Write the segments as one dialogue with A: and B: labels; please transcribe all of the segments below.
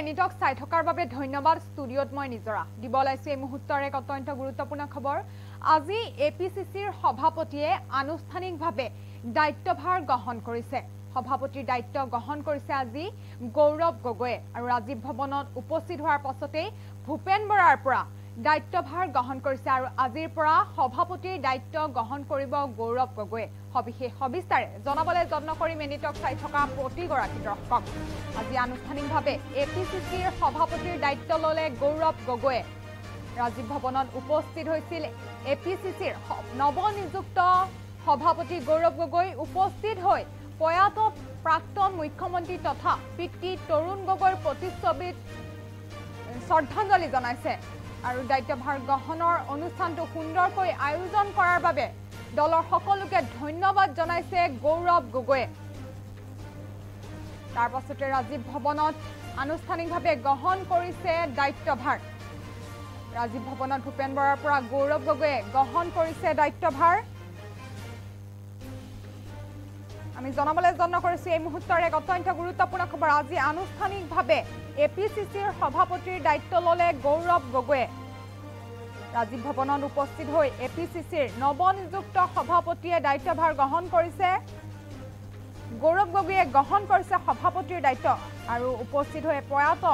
A: এনিটক চাই থকাৰ বাবে ধন্যবাদ ষ্টুডিঅত মই নিজৰা দিব লাইছো এই মুহূৰ্তৰ এক অত্যন্ত গুৰুত্বপূৰ্ণ খবৰ আজি এপিসিসিৰ সভাপতিয়ে আনুষ্ঠানিকভাৱে দায়িত্বভাৰ গ্ৰহণ কৰিছে সভাপতিৰ দায়িত্ব গ্ৰহণ কৰিছে আজি গৌৰৱ গগৈ আৰু ৰাজীৱ ভৱনত উপস্থিত হোৱাৰ পাছতে ভূপেন বৰাৰ পৰা দায়িত্বভাৰ গ্ৰহণ কৰিছে আৰু আজিৰ পৰা সভাপতিৰ দায়িত্ব গ্ৰহণ কৰিব গৌৰৱ গগৈ সবিশেষ সবিস্তাৰে জনাবলৈ যত্ন কৰি এনিটক চাই থকা প্ৰতিগৰাকী দৰ্শক আজি আনুষ্ঠানিকভাৱে এপিসিসিৰ সভাপতিৰ দায়িত্ব ললে গৌৰৱ গগৈ ৰাজীৱ ভৱনত উপস্থিত হৈছিল এপিসিসিৰ নৱনিযুক্ত সভাপতি গৌৰৱ গগৈ উপস্থিত হৈ প্ৰয়াত প্ৰাক্তন মুখ্যমন্ত্ৰী তথা পিতৃ তৰুণ গগৈৰ প্ৰতিচ্ছবিত শ্ৰদ্ধাঞ্জলি জনাইছে আৰু দায়িত্বভাৰ গ্ৰহণৰ অনুষ্ঠানটো সুন্দৰকৈ আয়োজন কৰাৰ বাবে দলৰ সকলোকে ধন্যবাদ জনাইছে গৌৰৱ গগৈ তাৰ পাছতে ৰাজীৱ ভৱনত আনুষ্ঠানিকভাৱে গ্ৰহণ কৰিছে দায়িত্বভাৰ ৰাজীৱ ভৱনত ভূপেন বৰাৰ পৰা গৌৰৱ গগৈয়ে গ্ৰহণ কৰিছে দায়িত্বভাৰ আমি জনাবলৈ যত্ন কৰিছো এই মুহূৰ্তৰ এক অত্যন্ত গুৰুত্বপূৰ্ণ খবৰ আজি আনুষ্ঠানিকভাৱে এপিসিসিৰ সভাপতিৰ দায়িত্ব ললে গৌৰৱ গগৈয়ে ৰাজীৱ ভৱনত উপস্থিত হৈ এপিসিসিৰ নৱনিযুক্ত সভাপতিয়ে দায়িত্বভাৰ গ্ৰহণ কৰিছে গৌৰৱ গগৈয়ে গ্ৰহণ কৰিছে সভাপতিৰ দায়িত্ব আৰু উপস্থিত হৈ প্ৰয়াত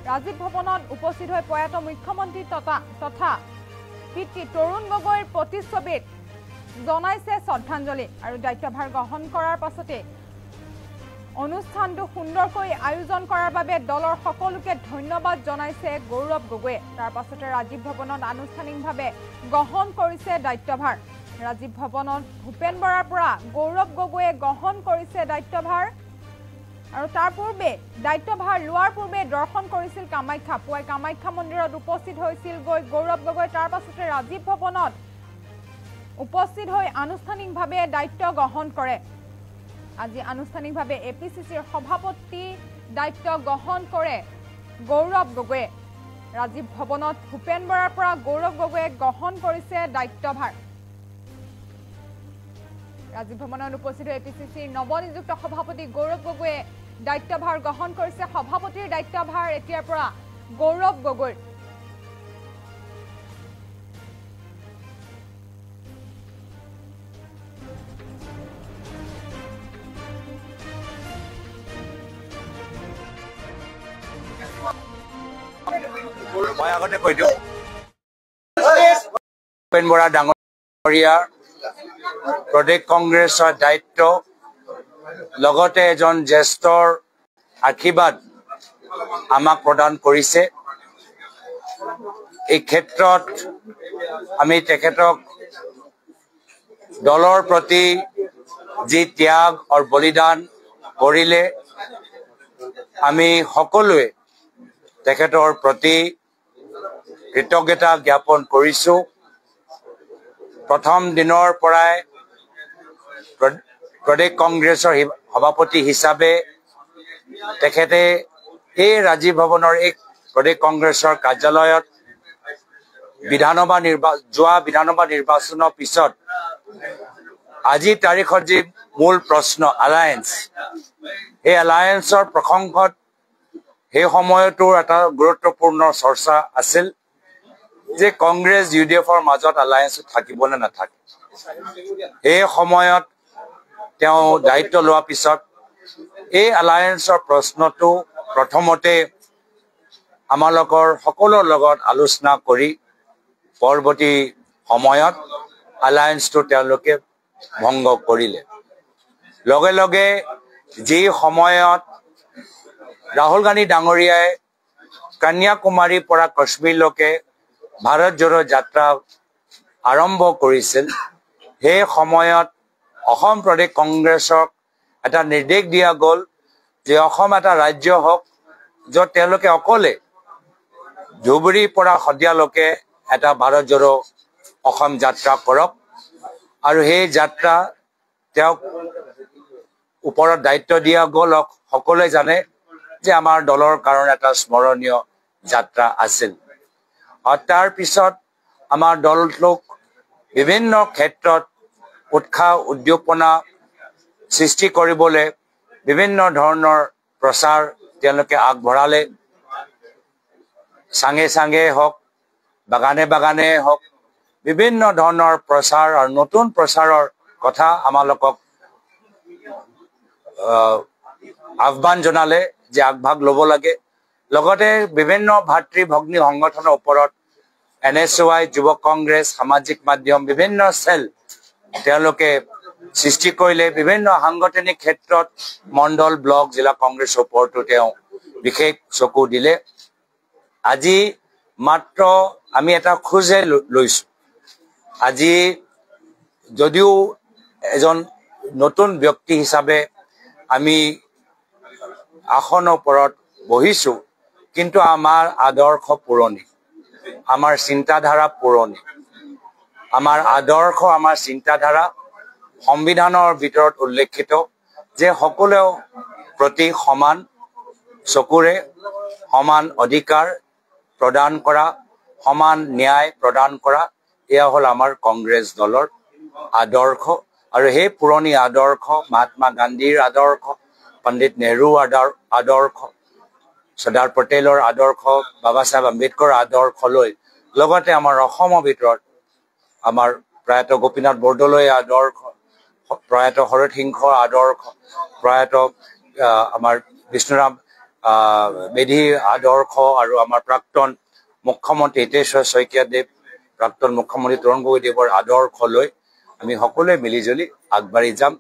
A: ৰাজীৱ ভৱনত উপস্থিত হৈ প্ৰয়াত মুখ্যমন্ত্ৰী তথা পিতৃ তৰুণ গগৈৰ প্ৰতিচ্ছবিত জনাইছে শ্ৰদ্ধাঞ্জলি আৰু দায়িত্বভাৰ গ্ৰহণ কৰাৰ পাছতে অনুষ্ঠানটো সুন্দৰকৈ আয়োজন কৰাৰ বাবে দলৰ সকলোকে ধন্যবাদ জনাইছে গৌৰৱ গগৈয়ে তাৰ পাছতে ৰাজীৱ ভৱনত আনুষ্ঠানিকভাৱে গ্ৰহণ কৰিছে দায়িত্বভাৰ ৰাজীৱ ভৱনত ভূপেন বৰাৰ পৰা গৌৰৱ গগৈয়ে গ্ৰহণ কৰিছে দায়িত্বভাৰ আৰু তাৰ পূৰ্বে দায়িত্বভাৰ লোৱাৰ পূৰ্বে দৰ্শন কৰিছিল কামাখ্যা পুৱাই কামাখ্যা মন্দিৰত উপস্থিত হৈছিল গৌৰৱ গগৈ তাৰ পাছতে ৰাজীৱ ভৱনত উপস্থিত হৈ আনুষ্ঠানিকভাৱে দায়িত্ব গ্ৰহণ কৰে আজি আনুষ্ঠানিকভাৱে এপিসিসিৰ সভাপতি দায়িত্ব গ্ৰহণ কৰে গৌৰৱ গগৈয়ে ৰাজীৱ ভৱনত ভূপেন বৰাৰ পৰা গৌৰৱ গগৈয়ে গ্ৰহণ কৰিছে দায়িত্বভাৰ ৰাজীৱ ভৱনত উপস্থিত হৈ এপিসিসিৰ নৱনিযুক্ত সভাপতি গৌৰৱ গগৈয়ে দায়িত্বভাৰ গ্ৰহণ কৰিছে সভাপতিৰ দায়িত্বভাৰ এতিয়াৰ পৰা গৌৰৱ গগৈৰ
B: মই আগতে কৈ দিওঁ ভূপেন বৰা ডাঙৰীয়াৰ প্ৰদেশ কংগ্ৰেছৰ দায়িত্ব লগতে এজন জ্যেষ্ঠৰ আশীৰ্বাদ আমাক প্ৰদান কৰিছে এই ক্ষেত্ৰত আমি তেখেতক দলৰ প্ৰতি যি ত্যাগ আৰু বলিদান কৰিলে আমি সকলোৱে তেখেতৰ প্ৰতি কৃতজ্ঞতা জ্ঞাপন কৰিছো প্ৰথম দিনৰ পৰাই প্ৰদেশ কংগ্ৰেছৰ সভাপতি হিচাপে তেখেতে এই ৰাজীৱ ভৱনৰ এক প্ৰদেশ কংগ্ৰেছৰ কাৰ্যালয়ত যোৱা বিধানসভা নিৰ্বাচনৰ পিছত আজি তাৰিখত যি মূল প্ৰশ্ন এলায়েন্স এই এলায়েন্সৰ প্ৰসংগত সেই সময়তো এটা গুৰুত্বপূৰ্ণ চৰ্চা আছিল যে কংগ্ৰেছ ইউডিএফৰ মাজত এলায়েন্স থাকিব নে নাথাকে এই সময়ত তেওঁ দায়িত্ব লোৱাৰ পিছত এই এলায়েন্সৰ প্ৰশ্নটো প্ৰথমতে আমালোকৰ সকলোৰ লগত আলোচনা কৰি পৰৱৰ্তী সময়ত এলায়েন্সটো তেওঁলোকে ভংগ কৰিলে লগে লগে যি সময়ত ৰাহুল গান্ধী ডাঙৰীয়াই কন্যাকুমাৰীৰ পৰা কাশ্মীৰলৈকে ভাৰত জোড়ো যাত্ৰা আৰম্ভ কৰিছিল সেই সময়ত অসম প্ৰদেশ কংগ্ৰেছক এটা নিৰ্দেশ দিয়া গ'ল যে অসম এটা ৰাজ্য হওক য'ত তেওঁলোকে অকলে ধুবুৰীৰ পৰা শদিয়ালৈকে এটা ভাৰত জোড়ো অসম যাত্ৰা কৰক আৰু সেই যাত্ৰা তেওঁক ওপৰত দায়িত্ব দিয়া গ'ল সকলোৱে জানে যে আমাৰ দলৰ কাৰণে এটা স্মৰণীয় যাত্ৰা আছিল আৰু তাৰ পিছত আমাৰ দলটোক বিভিন্ন ক্ষেত্ৰত উৎসাহ উদ্দীপনা সৃষ্টি কৰিবলৈ বিভিন্ন ধৰণৰ প্ৰচাৰ তেওঁলোকে আগবঢ়ালে চাঙে চাঙে হওক বাগানে বাগানে হওক বিভিন্ন ধৰণৰ প্ৰচাৰ আৰু নতুন প্ৰচাৰৰ কথা আমালোকক আহ্বান জনালে যে আগভাগ ল'ব লাগে লগতে বিভিন্ন ভাতৃ ভগ্নী সংগঠনৰ ওপৰত NSY যুৱ কংগ্ৰেছ সামাজিক মাধ্যম বিভিন্ন সেল তেওঁলোকে সৃষ্টি কৰিলে বিভিন্ন সাংগঠনিক ক্ষেত্ৰত মণ্ডল ব্লক জিলা কংগ্ৰেছৰ ওপৰতো তেওঁ বিশেষ চকু দিলে আজি মাত্ৰ আমি এটা খোজে লৈছো আজি যদিও এজন নতুন ব্যক্তি হিচাপে আমি আসনৰ ওপৰত বহিছো কিন্তু আমাৰ আদৰ্শ পুৰণি আমাৰ চিন্তাধাৰা পুৰণি আমাৰ আদৰ্শ আমাৰ চিন্তাধাৰা সংবিধানৰ ভিতৰত উল্লেখিত যে সকলো প্ৰতি সমান চকুৰে সমান অধিকাৰ প্ৰদান কৰা সমান ন্যায় প্ৰদান কৰা এয়া হ'ল আমাৰ কংগ্ৰেছ দলৰ আদৰ্শ আৰু সেই পুৰণি আদৰ্শ মহাত্মা গান্ধীৰ আদৰ্শ পণ্ডিত নেহৰু আদৰ্শ চৰ্দাৰ পটেলৰ আদৰ্শ বাবা চাহেব আম্বেদকৰ আদৰ্শলৈ লগতে আমাৰ অসমৰ ভিতৰত আমাৰ প্ৰয়াত গোপীনাথ বৰদলৈৰ আদৰ্শ প্ৰয়াত হৰত সিংহৰ আদৰ্শ প্ৰয়াত আমাৰ বিষ্ণুৰাম মেধিৰ আদৰ্শ আৰু আমাৰ প্ৰাক্তন মুখ্যমন্ত্ৰী হিতেশ্বৰ শইকীয়াদেৱ প্ৰাক্তন মুখ্যমন্ত্ৰী তৰুণ গগৈদেৱৰ আদৰ্শলৈ আমি সকলোৱে মিলিজুলি আগবাঢ়ি যাম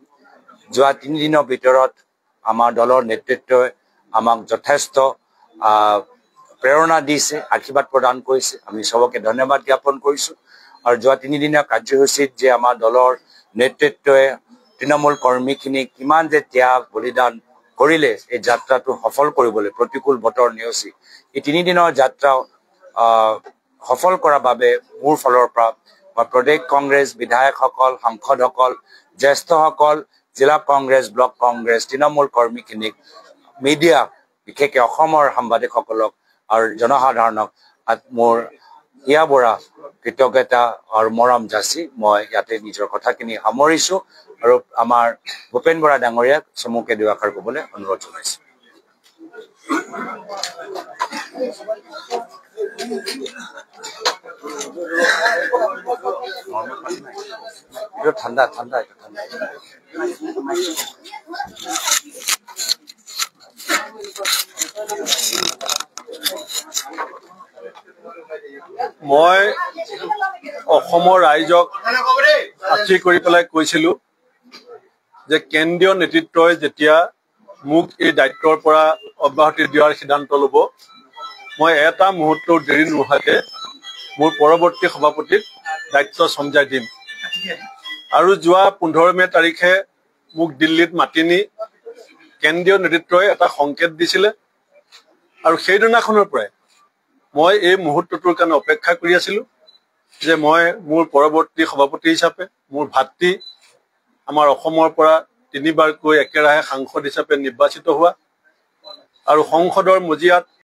B: যোৱা 3 দিনৰ ভিতৰত আমাৰ দলৰ নেতৃত্বই আমাক যথেষ্ট প্ৰেৰণা দিছে আশীৰ্বাদ প্ৰদান কৰিছে আমি সবকে ধন্যবাদ জ্ঞাপন কৰিছো আৰু যোৱা 3 দিনীয়া কাৰ্যসূচীত যে আমাৰ দলৰ নেতৃত্বই তৃণমূল কৰ্মীখিনি কিমান যে ত্যাগ বলিদান কৰিলে এই যাত্ৰাটো সফল কৰিবলৈ প্ৰতিকূল বতৰ নেওচি এই 3 দিনৰ যাত্ৰা সফল কৰাৰ বাবে মোৰ ফালৰ পৰা প্ৰদেশ কংগ্ৰেছ বিধায়কসকল সাংসদসকল জ্যেষ্ঠসকল জিলা কংগ্ৰেছ ব্লক কংগ্ৰেছ তৃণমূল কৰ্মীখিনিক মিডিয়া বিশেষকৈ অসমৰ সাংবাদিকসকলক আৰু জনসাধাৰণক মোৰ হিয়া বৰা কৃতজ্ঞতা আৰু মৰম যাচি মই ইয়াতে নিজৰ কথাখিনি সামৰিছো আৰু আমাৰ ভূপেন বৰা ডাঙৰীয়াক চমুকে দুআষাৰ ক'বলৈ অনুৰোধ জনাইছো ঠাণ্ডা ঠাণ্ডা ঠাণ্ডা
C: মই অসমৰ ৰাইজক সাক্ষী কৰি পেলাই কৈছিলো যে কেন্দ্ৰীয় নেতৃত্বই যেতিয়া মোক এই দায়িত্বৰ পৰা অব্যাহতি দিয়াৰ সিদ্ধান্ত ল'ব মই এটা মুহূৰ্ত দেৰি নোহোৱাকে মোৰ পৰৱৰ্তী সভাপতিক দায়িত্ব সমজাই দিম আৰু যোৱা 15 মে তাৰিখে মোক দিল্লীত মাতি নি কেন্দ্ৰীয় নেতৃত্বই এটা সংকেত দিছিলে আৰু সেইদিনাখনৰ পৰাই মই এই মুহূৰ্তটোৰ কাৰণে অপেক্ষা কৰি আছিলো যে মই মোৰ পৰৱৰ্তী সভাপতি হিচাপে মোৰ ভাতৃ আমাৰ অসমৰ পৰা 3বাৰকৈ একেৰাহে সাংসদ হিচাপে নিৰ্বাচিত হোৱা আৰু সংসদৰ মজিয়াত